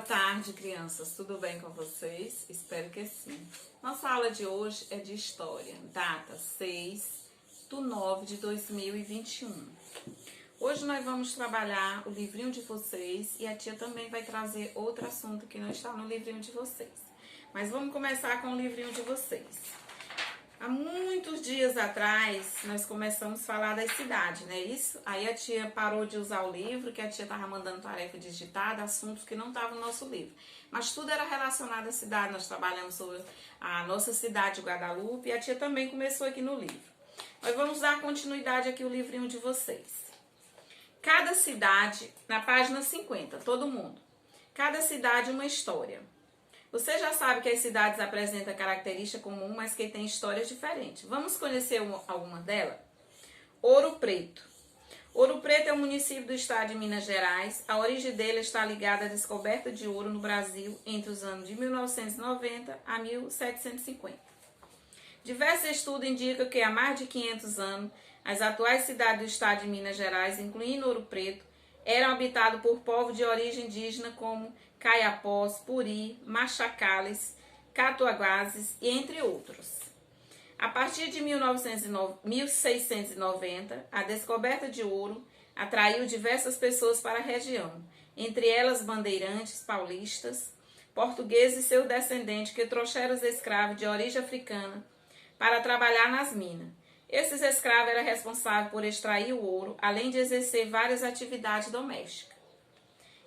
tarde, crianças. Tudo bem com vocês? Espero que sim. Nossa aula de hoje é de História, data 6/9/2021. Hoje nós vamos trabalhar o livrinho de vocês e a tia também vai trazer outro assunto que não está no livrinho de vocês. Mas vamos começar com o livrinho de vocês. Há muitos dias atrás, nós começamos a falar das cidades, né? Isso? Aí a tia parou de usar o livro, que a tia estava mandando tarefa digitada, assuntos que não estavam no nosso livro. Mas tudo era relacionado à cidade, nós trabalhamos sobre a nossa cidade de Guadalupe e a tia também começou aqui no livro. Nós vamos dar continuidade aqui ao livrinho de vocês. Cada cidade, na página 50, todo mundo. Cada cidade uma história. Você já sabe que as cidades apresentam característica comum, mas que têm histórias diferentes. Vamos conhecer alguma delas? Ouro Preto. Ouro Preto é um município do estado de Minas Gerais. A origem dele está ligada à descoberta de ouro no Brasil entre os anos de 1990 a 1750. Diversos estudos indicam que há mais de 500 anos, as atuais cidades do estado de Minas Gerais, incluindo Ouro Preto, eram habitadas por povos de origem indígena como Caiapós, Puri, Machacales, Catuaguases e entre outros. A partir de 1690, a descoberta de ouro atraiu diversas pessoas para a região, entre elas bandeirantes, paulistas, portugueses e seus descendentes que trouxeram os escravos de origem africana para trabalhar nas minas. Esses escravos eram responsáveis por extrair o ouro, além de exercer várias atividades domésticas.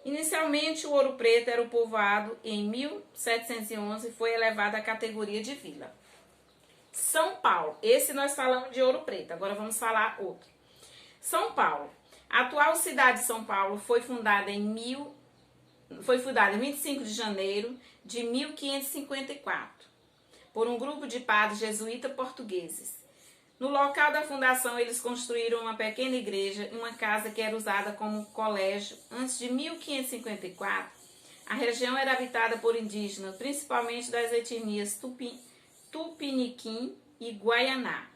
Inicialmente, o Ouro Preto era o povoado e em 1711 foi elevado à categoria de vila. São Paulo, esse nós falamos de Ouro Preto, agora vamos falar outro. São Paulo, a atual cidade de São Paulo foi fundada em 25 de janeiro de 1554 por um grupo de padres jesuítas portugueses. No local da fundação, eles construíram uma pequena igreja e uma casa que era usada como colégio. Antes de 1554, a região era habitada por indígenas, principalmente das etnias Tupiniquim e Guaianá.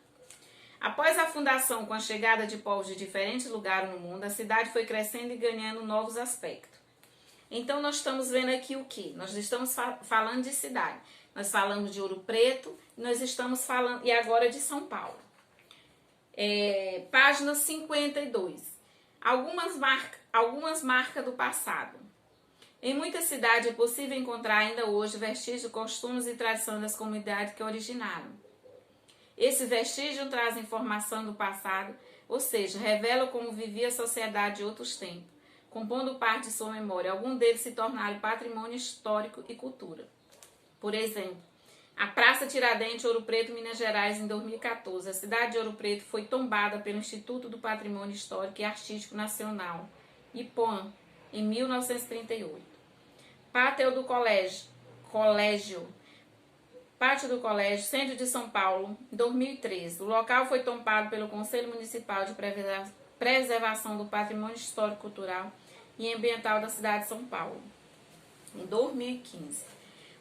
Após a fundação, com a chegada de povos de diferentes lugares no mundo, a cidade foi crescendo e ganhando novos aspectos. Então, nós estamos vendo aqui o que? Nós estamos falando de cidade. Nós falamos de Ouro Preto, nós estamos falando, e agora de São Paulo. Página 52. Algumas marcas do passado. Em muitas cidades é possível encontrar ainda hoje vestígios, costumes e tradições das comunidades que originaram. Esses vestígios trazem informação do passado, ou seja, revelam como vivia a sociedade de outros tempos, compondo parte de sua memória. Alguns deles se tornaram patrimônio histórico e cultura. Por exemplo, a Praça Tiradentes, Ouro Preto, Minas Gerais, em 2014. A cidade de Ouro Preto foi tombada pelo Instituto do Patrimônio Histórico e Artístico Nacional, IPOAN, em 1938. Pátio do Colégio, Centro de São Paulo, em 2013. O local foi tombado pelo Conselho Municipal de Preservação do Patrimônio Histórico, Cultural e Ambiental da cidade de São Paulo, em 2015.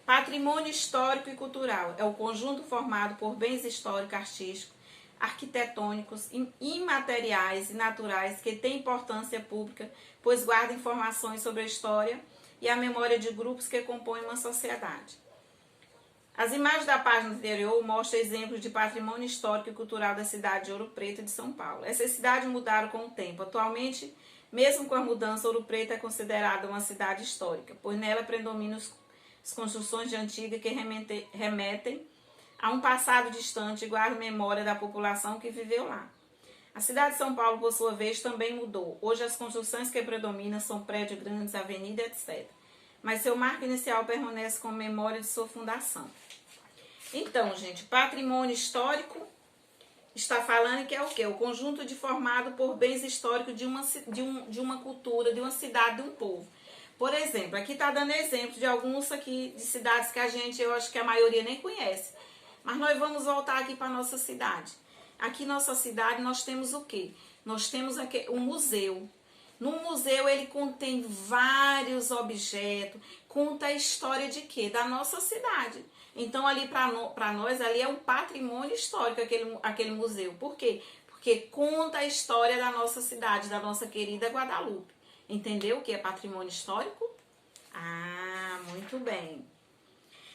Patrimônio histórico e cultural é o conjunto formado por bens históricos, artísticos, arquitetônicos, imateriais e naturais que têm importância pública, pois guarda informações sobre a história e a memória de grupos que compõem uma sociedade. As imagens da página anterior mostram exemplos de patrimônio histórico e cultural da cidade de Ouro Preto e de São Paulo. Essas cidades mudaram com o tempo. Atualmente, mesmo com a mudança, Ouro Preto é considerada uma cidade histórica, pois nela predominam as construções de antiga que remetem a um passado distante e guardam memória da população que viveu lá. A cidade de São Paulo, por sua vez, também mudou. Hoje as construções que predominam são prédios grandes, avenidas, etc. Mas seu marco inicial permanece com memória de sua fundação. Então, gente, patrimônio histórico está falando que é o quê? O conjunto formado por bens históricos de uma cultura, de uma cidade, de um povo. Por exemplo, aqui está dando exemplo de alguns aqui de cidades que eu acho que a maioria nem conhece. Mas nós vamos voltar aqui para a nossa cidade. Aqui nossa cidade nós temos o quê? Nós temos aqui um museu. No museu ele contém vários objetos, conta a história de quê? Da nossa cidade. Então ali para nós ali é um patrimônio histórico aquele museu. Por quê? Porque conta a história da nossa cidade, da nossa querida Guadalupe. Entendeu o que é patrimônio histórico? Ah, muito bem.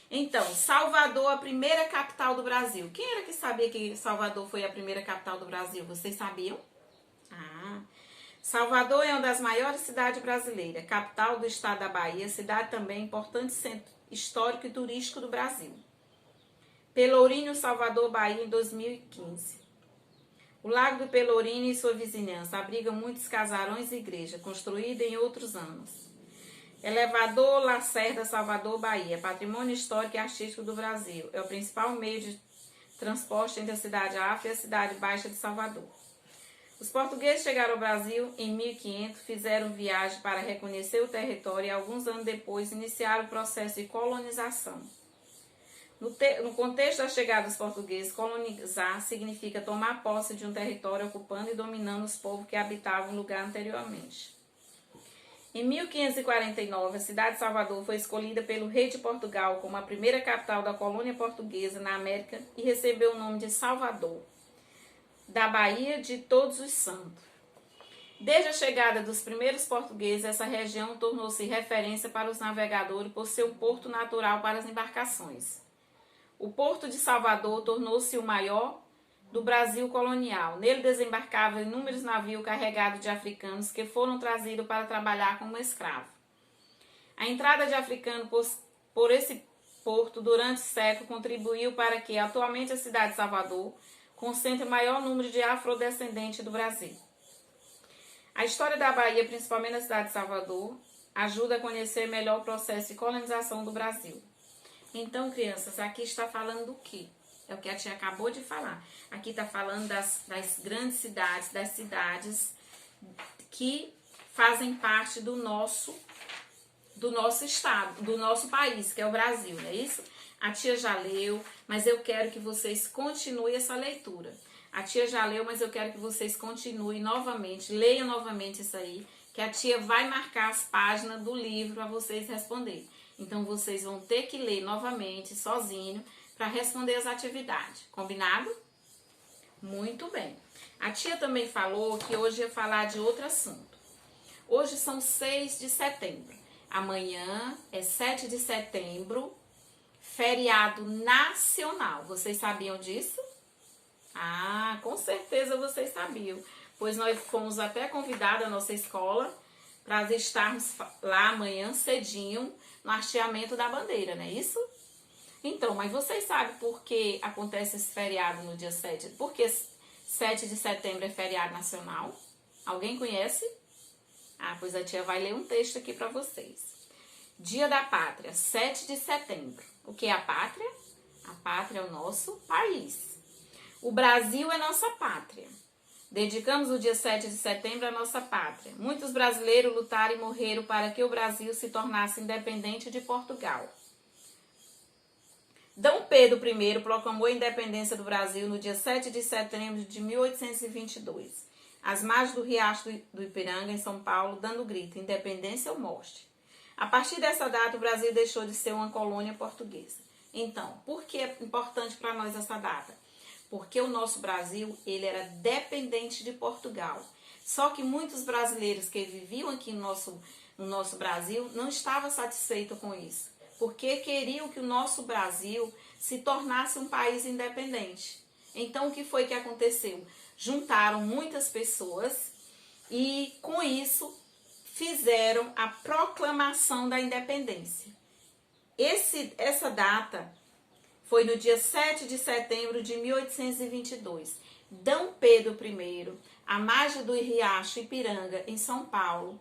Então, Salvador, a primeira capital do Brasil. Quem era que sabia que Salvador foi a primeira capital do Brasil? Vocês sabiam? Ah, Salvador é uma das maiores cidades brasileiras, capital do estado da Bahia, cidade também importante centro histórico e turístico do Brasil. Pelourinho, Salvador, Bahia, em 2015. O Lago do Pelourinho e sua vizinhança abriga muitos casarões e igrejas, construída em outros anos. Elevador Lacerda, Salvador, Bahia, patrimônio histórico e artístico do Brasil. É o principal meio de transporte entre a cidade Alta e a cidade Baixa de Salvador. Os portugueses chegaram ao Brasil em 1500, fizeram viagem para reconhecer o território e alguns anos depois iniciaram o processo de colonização. No contexto da chegada dos portugueses, colonizar significa tomar posse de um território ocupando e dominando os povos que habitavam o lugar anteriormente. Em 1549, a cidade de Salvador foi escolhida pelo rei de Portugal como a primeira capital da colônia portuguesa na América e recebeu o nome de Salvador, da Bahia de Todos os Santos. Desde a chegada dos primeiros portugueses, essa região tornou-se referência para os navegadores por ser um porto natural para as embarcações. O porto de Salvador tornou-se o maior do Brasil colonial. Nele desembarcavam inúmeros navios carregados de africanos que foram trazidos para trabalhar como escravos. A entrada de africanos por esse porto durante o século contribuiu para que atualmente a cidade de Salvador concentre o maior número de afrodescendentes do Brasil. A história da Bahia, principalmente na cidade de Salvador, ajuda a conhecer melhor o processo de colonização do Brasil. Então, crianças, aqui está falando do quê? É o que a tia acabou de falar. Aqui está falando das grandes cidades, das cidades que fazem parte do nosso estado, do nosso país, que é o Brasil, não é isso? A tia já leu, mas eu quero que vocês continuem essa leitura. A tia já leu, mas eu quero que vocês continuem novamente, leiam novamente isso aí, que a tia vai marcar as páginas do livro para vocês responderem. Então, vocês vão ter que ler novamente, sozinho, para responder as atividades. Combinado? Muito bem. A tia também falou que hoje ia falar de outro assunto. Hoje são 6 de setembro. Amanhã é 7 de setembro, feriado nacional. Vocês sabiam disso? Ah, com certeza vocês sabiam. Pois nós fomos até convidados à nossa escola para estarmos lá amanhã cedinho no hasteamento da bandeira, não é isso? Então, mas vocês sabem por que acontece esse feriado no dia 7? Por que 7 de setembro é feriado nacional? Alguém conhece? Ah, pois a tia vai ler um texto aqui para vocês. Dia da Pátria, 7 de setembro. O que é a pátria? A pátria é o nosso país. O Brasil é nossa pátria. Dedicamos o dia 7 de setembro à nossa pátria. Muitos brasileiros lutaram e morreram para que o Brasil se tornasse independente de Portugal. D. Pedro I proclamou a independência do Brasil no dia 7 de setembro de 1822, às margens do Riacho do Ipiranga, em São Paulo, dando grito, independência ou morte. A partir dessa data, o Brasil deixou de ser uma colônia portuguesa. Então, por que é importante para nós essa data? Porque o nosso Brasil, ele era dependente de Portugal. Só que muitos brasileiros que viviam aqui no nosso Brasil não estavam satisfeitos com isso. Porque queriam que o nosso Brasil se tornasse um país independente. Então, o que foi que aconteceu? Juntaram muitas pessoas e, com isso, fizeram a proclamação da independência. Essa data foi no dia 7 de setembro de 1822. D. Pedro I, à margem do Riacho Ipiranga, em São Paulo,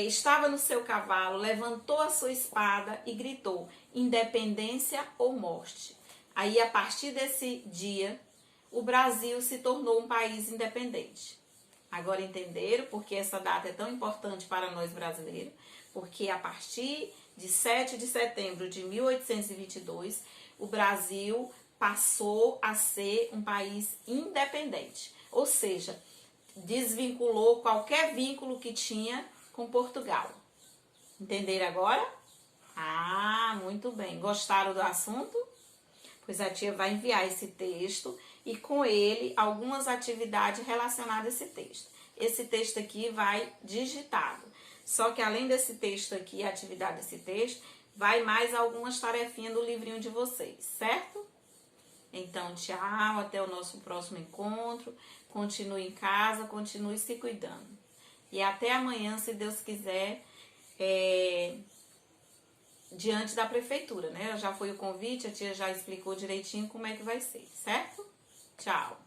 estava no seu cavalo, levantou a sua espada e gritou, independência ou morte. Aí, a partir desse dia, o Brasil se tornou um país independente. Agora entenderam por que essa data é tão importante para nós brasileiros? Porque a partir de 7 de setembro de 1822, o Brasil passou a ser um país independente. Ou seja, desvinculou qualquer vínculo que tinha com Portugal. Entenderam agora? Ah, muito bem. Gostaram do assunto? Pois a tia vai enviar esse texto e com ele algumas atividades relacionadas a esse texto. Esse texto aqui vai digitado. Só que além desse texto aqui, a atividade desse texto, vai mais algumas tarefinhas do livrinho de vocês, certo? Então, tchau, até o nosso próximo encontro. Continue em casa, continue se cuidando. E até amanhã, se Deus quiser, diante da prefeitura, né? Já foi o convite, a tia já explicou direitinho como é que vai ser, certo? Tchau!